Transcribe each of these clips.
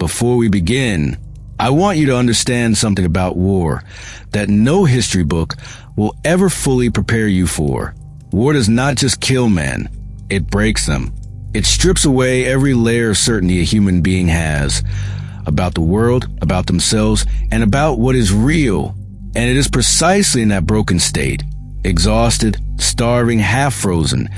Before we begin, I want you to understand something about war that no history book will ever fully prepare you for. War does not just kill men, it breaks them. It strips away every layer of certainty a human being has about the world, about themselves, and about what is real. And it is precisely in that broken state, exhausted, starving, half-frozen,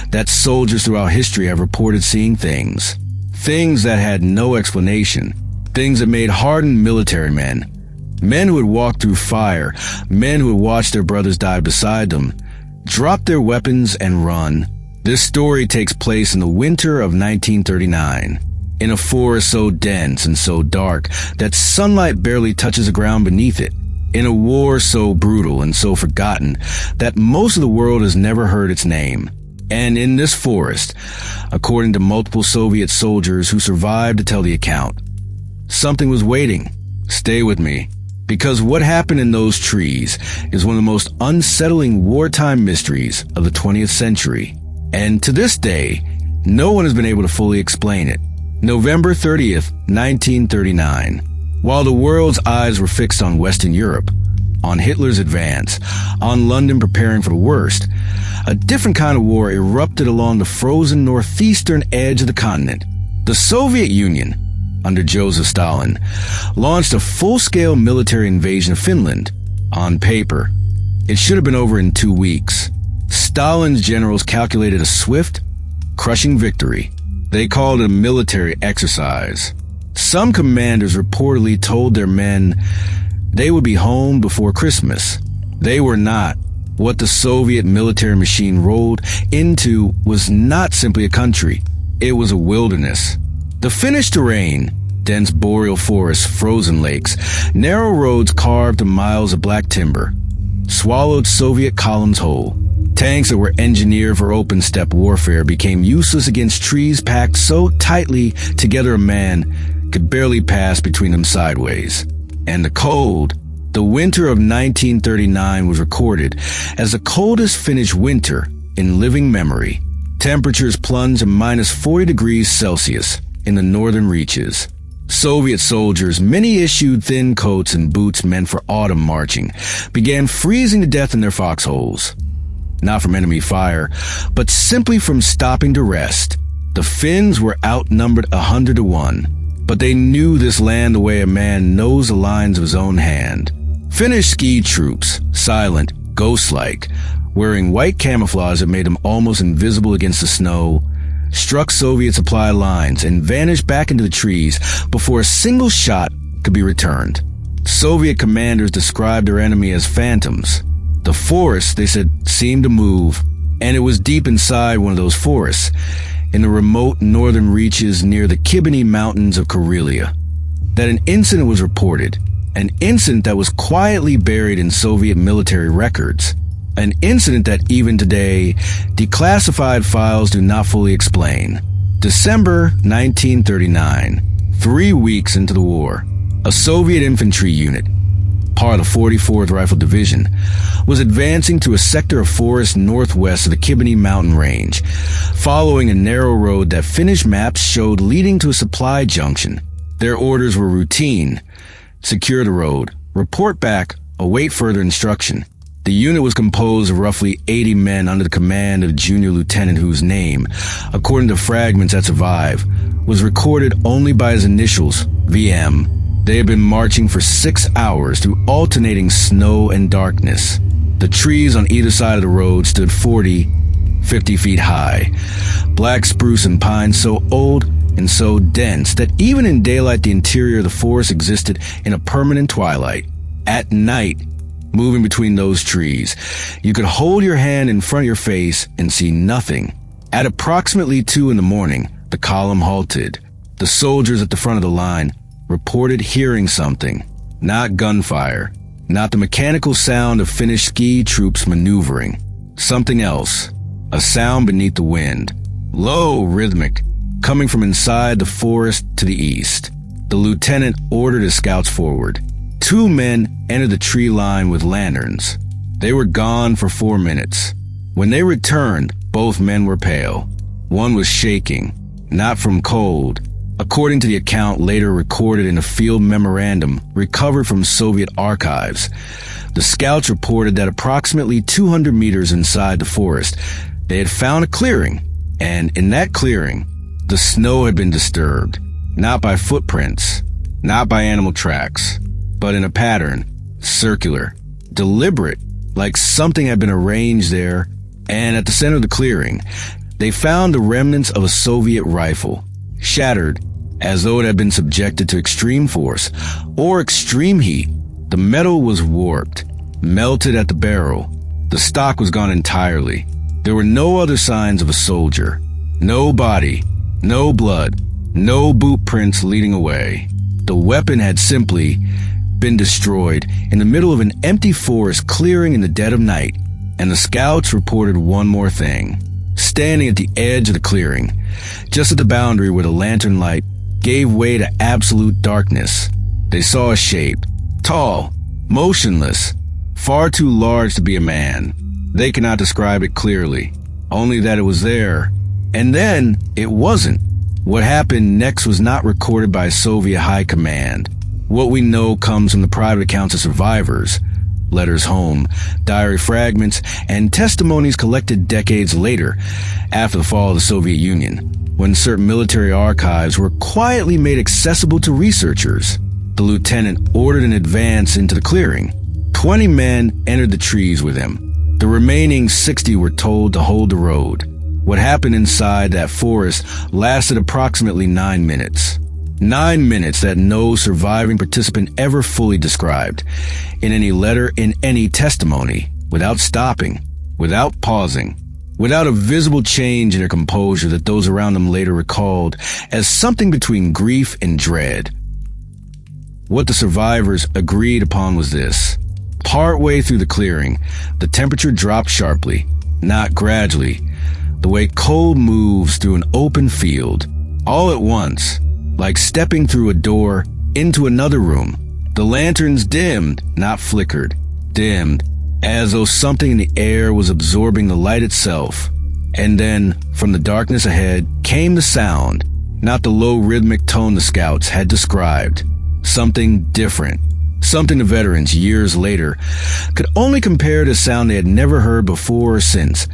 that soldiers throughout history have reported seeing things. Things that had no explanation. Things that made hardened military men. Men who had walked through fire. Men who had watched their brothers die beside them. Drop their weapons and run. This story takes place in the winter of 1939. In a forest so dense and so dark that sunlight barely touches the ground beneath it. In a war so brutal and so forgotten that most of the world has never heard its name. And in this forest, according to multiple Soviet soldiers who survived to tell the account, something was waiting. Stay with me, because what happened in those trees is one of the most unsettling wartime mysteries of the 20th century. And to this day, no one has been able to fully explain it. November 30th, 1939. While the world's eyes were fixed on Western Europe, on Hitler's advance, on London preparing for the worst, a different kind of war erupted along the frozen northeastern edge of the continent. The Soviet Union, under Joseph Stalin, launched a full-scale military invasion of Finland. On paper, it should have been over in 2 weeks. Stalin's generals calculated a swift, crushing victory. They called it a military exercise. Some commanders reportedly told their men they would be home before Christmas. They were not. What the Soviet military machine rolled into was not simply a country. It was a wilderness. The Finnish terrain, dense boreal forests, frozen lakes, narrow roads carved to miles of black timber, swallowed Soviet columns whole. Tanks that were engineered for open steppe warfare became useless against trees packed so tightly together a man could barely pass between them sideways. And the cold, the winter of 1939 was recorded as the coldest Finnish winter in living memory. Temperatures plunged to minus 40 degrees Celsius in the northern reaches. Soviet soldiers, many issued thin coats and boots meant for autumn marching, began freezing to death in their foxholes. Not from enemy fire, but simply from stopping to rest. The Finns were outnumbered 100 to 1, but they knew this land the way a man knows the lines of his own hand. Finnish ski troops, silent, ghost-like, wearing white camouflage that made them almost invisible against the snow, struck Soviet supply lines and vanished back into the trees before a single shot could be returned. Soviet commanders described their enemy as phantoms. The forest, they said, seemed to move, and it was deep inside one of those forests, in the remote northern reaches near the Kibini Mountains of Karelia, that an incident was reported, an incident that was quietly buried in Soviet military records, an incident that even today, declassified files do not fully explain. December 1939, 3 weeks into the war, a Soviet infantry unit, part of the 44th Rifle Division, was advancing to a sector of forest northwest of the Kibini mountain range, following a narrow road that Finnish maps showed leading to a supply junction. Their orders were routine: secure the road, report back, await further instruction. The unit was composed of roughly 80 men under the command of a junior lieutenant whose name, according to fragments that survive, was recorded only by his initials, VM. They had been marching for 6 hours through alternating snow and darkness. The trees on either side of the road stood 40, 50 feet high. Black spruce and pine so old and so dense that even in daylight the interior of the forest existed in a permanent twilight. At night, moving between those trees, you could hold your hand in front of your face and see nothing. At approximately 2 in the morning, the column halted. The soldiers at the front of the line reported hearing something. Not gunfire, not the mechanical sound of Finnish ski troops maneuvering. Something else, a sound beneath the wind, low, rhythmic, coming from inside the forest to the east. The lieutenant ordered his scouts forward. 2 men entered the tree line with lanterns. They were gone for 4 minutes. When they returned, both men were pale. One was shaking, not from cold, according to the account later recorded in a field memorandum recovered from Soviet archives. The scouts reported that approximately 200 meters inside the forest, they had found a clearing, and in that clearing, the snow had been disturbed, not by footprints, not by animal tracks, but in a pattern, circular, deliberate, like something had been arranged there, and at the center of the clearing, they found the remnants of a Soviet rifle, shattered as though it had been subjected to extreme force or extreme heat. The metal was warped, melted at the barrel. The stock was gone entirely. There were no other signs of a soldier. No body, no blood, no boot prints leading away. The weapon had simply been destroyed in the middle of an empty forest clearing in the dead of night. And the scouts reported one more thing. Standing at the edge of the clearing, just at the boundary where the lantern light gave way to absolute darkness, they saw a shape, tall, motionless, far too large to be a man. They could not describe it clearly, only that it was there. And then it wasn't. What happened next was not recorded by Soviet high command. What we know comes from the private accounts of survivors, letters home, diary fragments, and testimonies collected decades later, after the fall of the Soviet Union, when certain military archives were quietly made accessible to researchers. The lieutenant ordered an advance into the clearing. 20 men entered the trees with him. The remaining 60 were told to hold the road. What happened inside that forest lasted approximately 9 minutes. 9 minutes that no surviving participant ever fully described, in any letter, in any testimony, without stopping, without pausing, without a visible change in their composure that those around them later recalled as something between grief and dread. What the survivors agreed upon was this. Partway through the clearing, the temperature dropped sharply, not gradually, the way cold moves through an open field, all at once, like stepping through a door into another room. The lanterns dimmed, not flickered, dimmed, as though something in the air was absorbing the light itself. And then, from the darkness ahead, came the sound, not the low rhythmic tone the scouts had described. Something different. Something the veterans, years later, could only compare to a sound they had never heard before or since.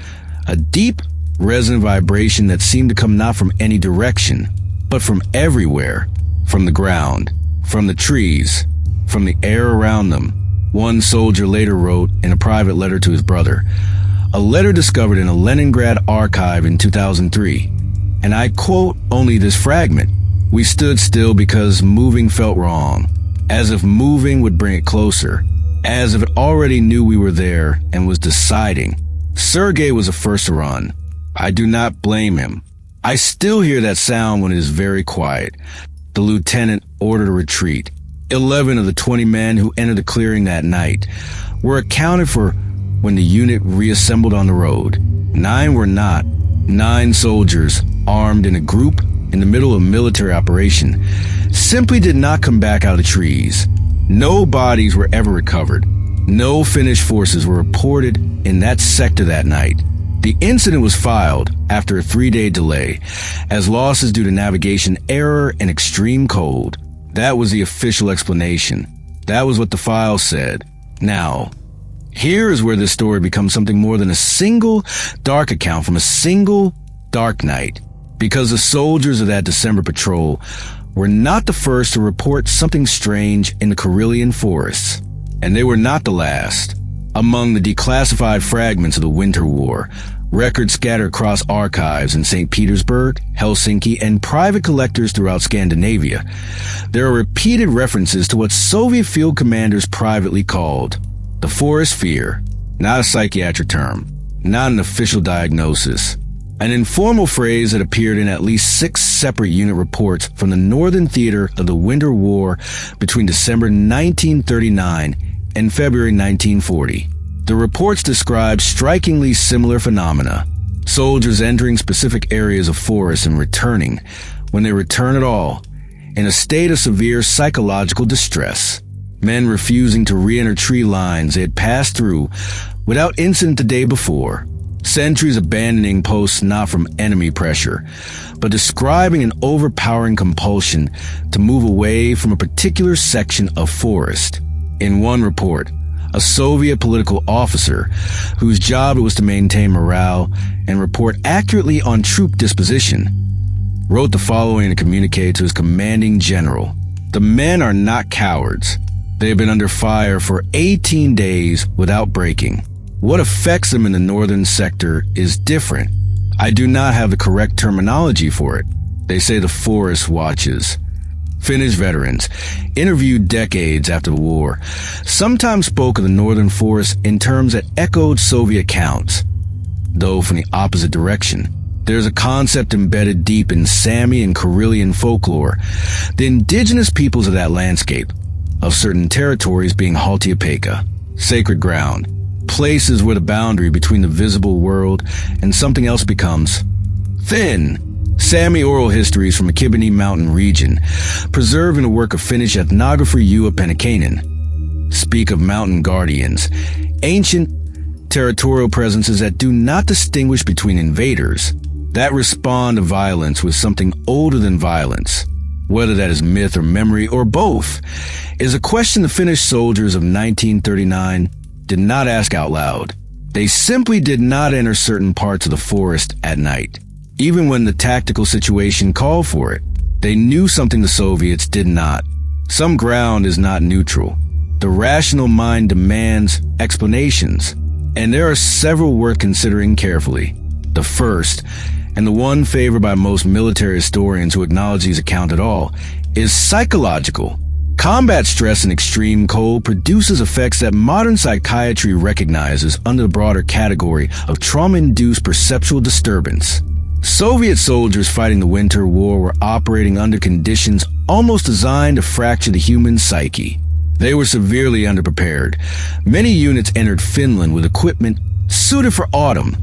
A deep, resonant vibration that seemed to come not from any direction, but from everywhere. From the ground, from the trees, from the air around them. One soldier later wrote in a private letter to his brother, a letter discovered in a Leningrad archive in 2003, and I quote only this fragment. We stood still because moving felt wrong, as if moving would bring it closer, as if it already knew we were there and was deciding. Sergei was the first to run. I do not blame him. I still hear that sound when it is very quiet. The lieutenant ordered a retreat. 11 of the 20 men who entered the clearing that night were accounted for when the unit reassembled on the road. 9 were not. 9 soldiers, armed in a group in the middle of a military operation, simply did not come back out of the trees. No bodies were ever recovered. No Finnish forces were reported in that sector that night. The incident was filed after a 3-day delay, as losses due to navigation error and extreme cold. That was the official explanation. That was what the file said. Now, here is where this story becomes something more than a single dark account from a single dark night, because the soldiers of that December patrol were not the first to report something strange in the Karelian forests, and they were not the last. Among the declassified fragments of the Winter War, records scattered across archives in St. Petersburg, Helsinki, and private collectors throughout Scandinavia, there are repeated references to what Soviet field commanders privately called the forest fear, not a psychiatric term, not an official diagnosis, an informal phrase that appeared in at least 6 separate unit reports from the Northern Theater of the Winter War between December 1939 and February 1940. The reports describe strikingly similar phenomena. Soldiers entering specific areas of forest and returning, when they return at all, in a state of severe psychological distress. Men refusing to re-enter tree lines they had passed through without incident the day before. Sentries abandoning posts not from enemy pressure, but describing an overpowering compulsion to move away from a particular section of forest. In one report, a Soviet political officer, whose job it was to maintain morale and report accurately on troop disposition, wrote the following in a communique to his commanding general. The men are not cowards. They have been under fire for 18 days without breaking. What affects them in the northern sector is different. I do not have the correct terminology for it. They say the forest watches. Finnish veterans, interviewed decades after the war, sometimes spoke of the northern forest in terms that echoed Soviet counts, though from the opposite direction. There's a concept embedded deep in Sami and Karelian folklore, the indigenous peoples of that landscape, of certain territories being Haltiapaikka, sacred ground, places where the boundary between the visible world and something else becomes thin. Sami oral histories from the Kibini mountain region, preserved in a work of Finnish ethnographer Juha Penikainen, speak of mountain guardians, ancient territorial presences that do not distinguish between invaders, that respond to violence with something older than violence. Whether that is myth or memory or both, is a question the Finnish soldiers of 1939 did not ask out loud. They simply did not enter certain parts of the forest at night. Even when the tactical situation called for it, they knew something the Soviets did not. Some ground is not neutral. The rational mind demands explanations, and there are several worth considering carefully. The first, and the one favored by most military historians who acknowledge these accounts at all, is psychological. Combat stress and extreme cold produces effects that modern psychiatry recognizes under the broader category of trauma-induced perceptual disturbance. Soviet soldiers fighting the Winter War were operating under conditions almost designed to fracture the human psyche. They were severely underprepared. Many units entered Finland with equipment suited for autumn,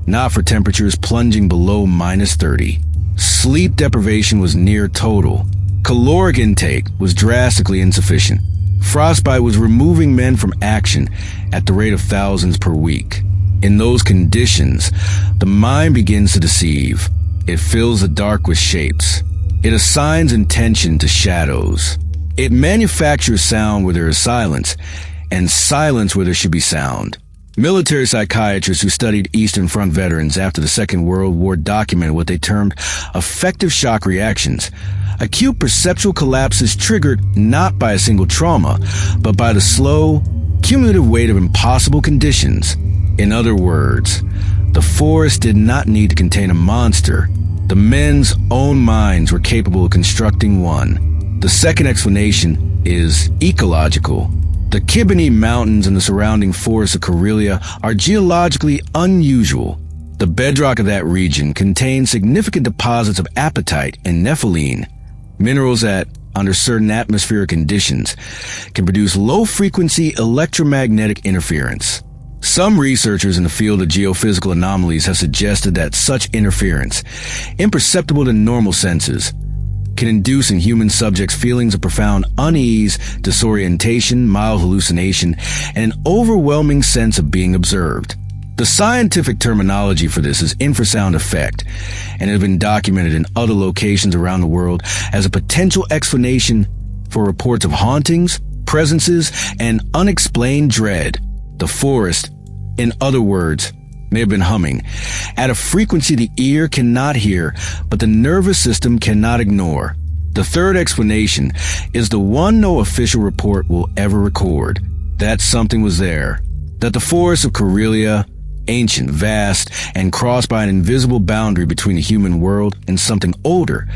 not for temperatures plunging below -30. Sleep deprivation was near total. Caloric intake was drastically insufficient. Frostbite was removing men from action at the rate of thousands per week. In those conditions, the mind begins to deceive. It fills the dark with shapes. It assigns intention to shadows. It manufactures sound where there is silence, and silence where there should be sound. Military psychiatrists who studied Eastern Front veterans after the Second World War documented what they termed affective shock reactions, acute perceptual collapses triggered not by a single trauma, but by the slow, cumulative weight of impossible conditions. In other words, the forest did not need to contain a monster. The men's own minds were capable of constructing one. The second explanation is ecological. The Kibini Mountains and the surrounding forests of Karelia are geologically unusual. The bedrock of that region contains significant deposits of apatite and nepheline, minerals that, under certain atmospheric conditions, can produce low-frequency electromagnetic interference. Some researchers in the field of geophysical anomalies have suggested that such interference, imperceptible to normal senses, can induce in human subjects feelings of profound unease, disorientation, mild hallucination, and an overwhelming sense of being observed. The scientific terminology for this is infrasound effect, and it has been documented in other locations around the world as a potential explanation for reports of hauntings, presences, and unexplained dread. The forest, in other words, may have been humming at a frequency the ear cannot hear, but the nervous system cannot ignore. The third explanation is the one no official report will ever record, that something was there, that the forests of Karelia, ancient, vast, and crossed by an invisible boundary between the human world and something older,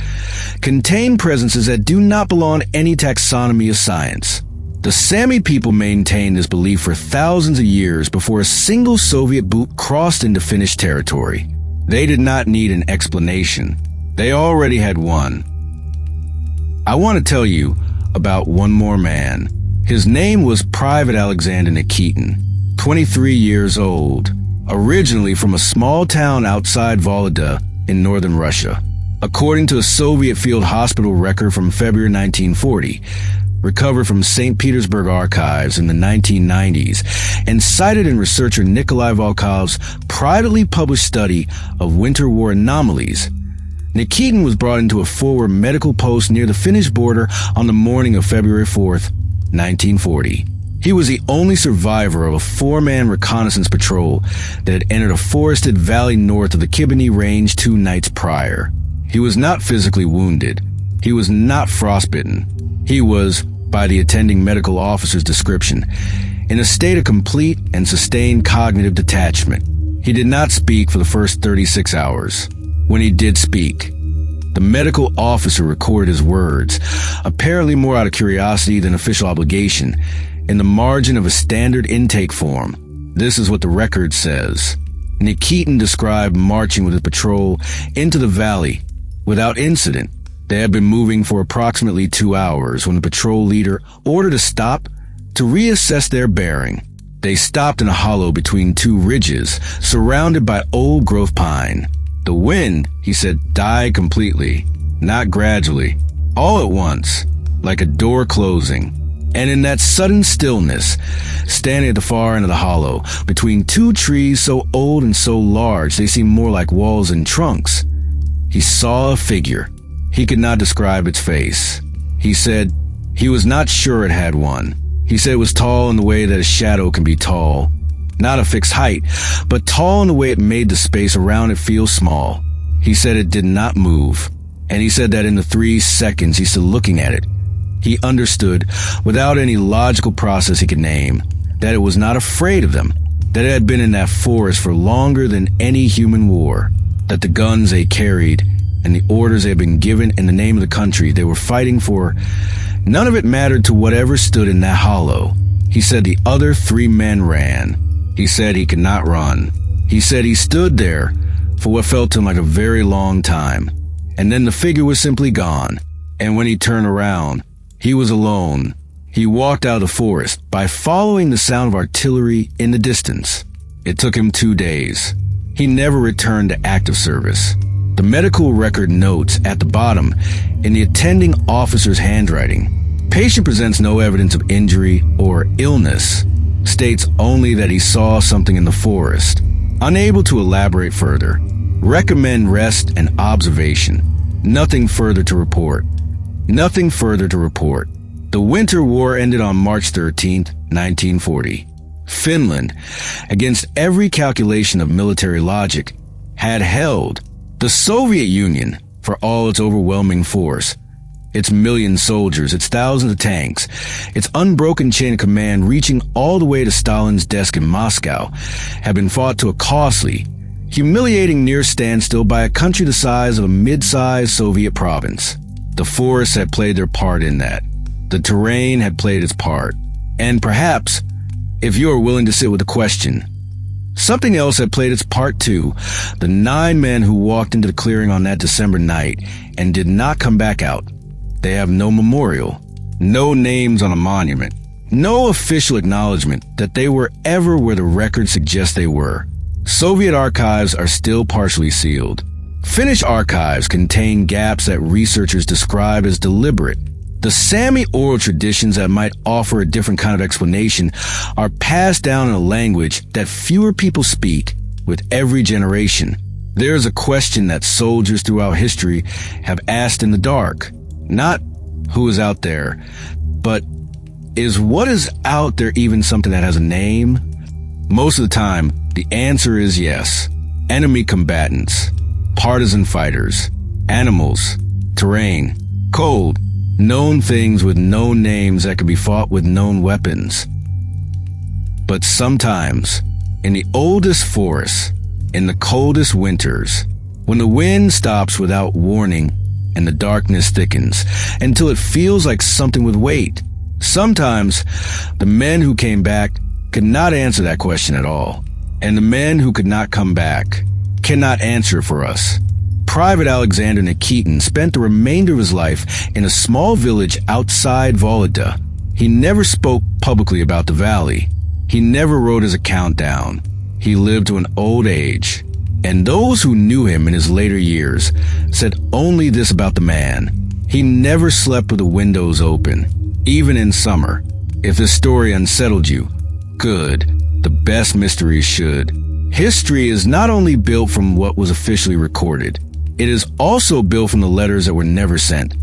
contain presences that do not belong to any taxonomy of science. The Sami people maintained this belief for thousands of years before a single Soviet boot crossed into Finnish territory. They did not need an explanation. They already had one. I want to tell you about one more man. His name was Private Aleksandr Nikitin, 23 years old, originally from a small town outside Vologda in northern Russia. According to a Soviet field hospital record from February 1940, recovered from St. Petersburg archives in the 1990s and cited in researcher Nikolai Volkov's privately published study of winter war anomalies. Nikitin was brought into a forward medical post near the Finnish border on the morning of February 4th, 1940. He was the only survivor of a 4-man reconnaissance patrol that had entered a forested valley north of the Kibani Range 2 nights prior. He was not physically wounded. He was not frostbitten. He was, by the attending medical officer's description, in a state of complete and sustained cognitive detachment. He did not speak for the first 36 hours. When he did speak, the medical officer recorded his words, apparently more out of curiosity than official obligation, in the margin of a standard intake form. This is what the record says. Nikitin described marching with his patrol into the valley without incident. They had been moving for approximately 2 hours when the patrol leader ordered a stop to reassess their bearing. They stopped in a hollow between 2 ridges, surrounded by old-growth pine. The wind, he said, died completely, not gradually, all at once, like a door closing. And in that sudden stillness, standing at the far end of the hollow, between 2 trees so old and so large they seemed more like walls and trunks, he saw a figure. He could not describe its face. He said he was not sure it had one. He said it was tall in the way that a shadow can be tall. Not a fixed height, but tall in the way it made the space around it feel small. He said it did not move, and he said that in the 3 seconds he stood looking at it, he understood, without any logical process he could name, that it was not afraid of them, that it had been in that forest for longer than any human war, that the guns they carried and the orders they had been given in the name of the country they were fighting for, none of it mattered to whatever stood in that hollow. He said the other 3 men ran. He said he could not run. He said he stood there for what felt to him like a very long time, and then the figure was simply gone, and when he turned around, he was alone. He walked out of the forest by following the sound of artillery in the distance. It took him 2 days. He never returned to active service. The medical record notes at the bottom, in the attending officer's handwriting, patient presents no evidence of injury or illness, states only that he saw something in the forest. Unable to elaborate further. Recommend rest and observation. Nothing further to report. Nothing further to report. The Winter War ended on March 13th, 1940. Finland, against every calculation of military logic, had held. The Soviet Union, for all its overwhelming force, its million soldiers, its thousands of tanks, its unbroken chain of command reaching all the way to Stalin's desk in Moscow, had been fought to a costly, humiliating near standstill by a country the size of a mid-sized Soviet province. The forests had played their part in that. The terrain had played its part. And perhaps, if you are willing to sit with the question, something else had played its part too. The 9 men who walked into the clearing on that December night and did not come back out. They have no memorial, no names on a monument, no official acknowledgement that they were ever where the record suggests they were. Soviet archives are still partially sealed. Finnish archives contain gaps that researchers describe as deliberate. The Sami oral traditions that might offer a different kind of explanation are passed down in a language that fewer people speak with every generation. There is a question that soldiers throughout history have asked in the dark. Not who is out there, but is what is out there even something that has a name? Most of the time, the answer is yes. Enemy combatants, partisan fighters, animals, terrain, cold, known things with known names that can be fought with known weapons. But sometimes, in the oldest forests, in the coldest winters, when the wind stops without warning and the darkness thickens until it feels like something with weight, sometimes the men who came back could not answer that question at all. And the men who could not come back cannot answer for us. Private Aleksandr Nikitin spent the remainder of his life in a small village outside Vologda. He never spoke publicly about the valley. He never wrote his account down. He lived to an old age. And those who knew him in his later years said only this about the man. He never slept with the windows open. even in summer. If this story unsettled you, good. The best mysteries should. History is not only built from what was officially recorded, it is also built from the letters that were never sent,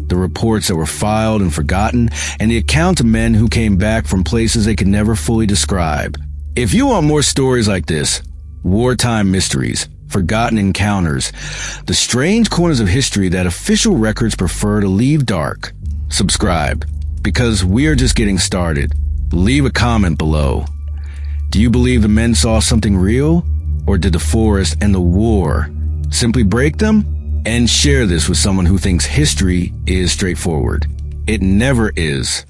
the reports that were filed and forgotten, and the accounts of men who came back from places they could never fully describe. If you want more stories like this, wartime mysteries, forgotten encounters, the strange corners of history that official records prefer to leave dark, subscribe, because we are just getting started. Leave a comment below. Do you believe the men saw something real? Or did the forest and the war simply break them? And share this with someone who thinks history is straightforward. It never is.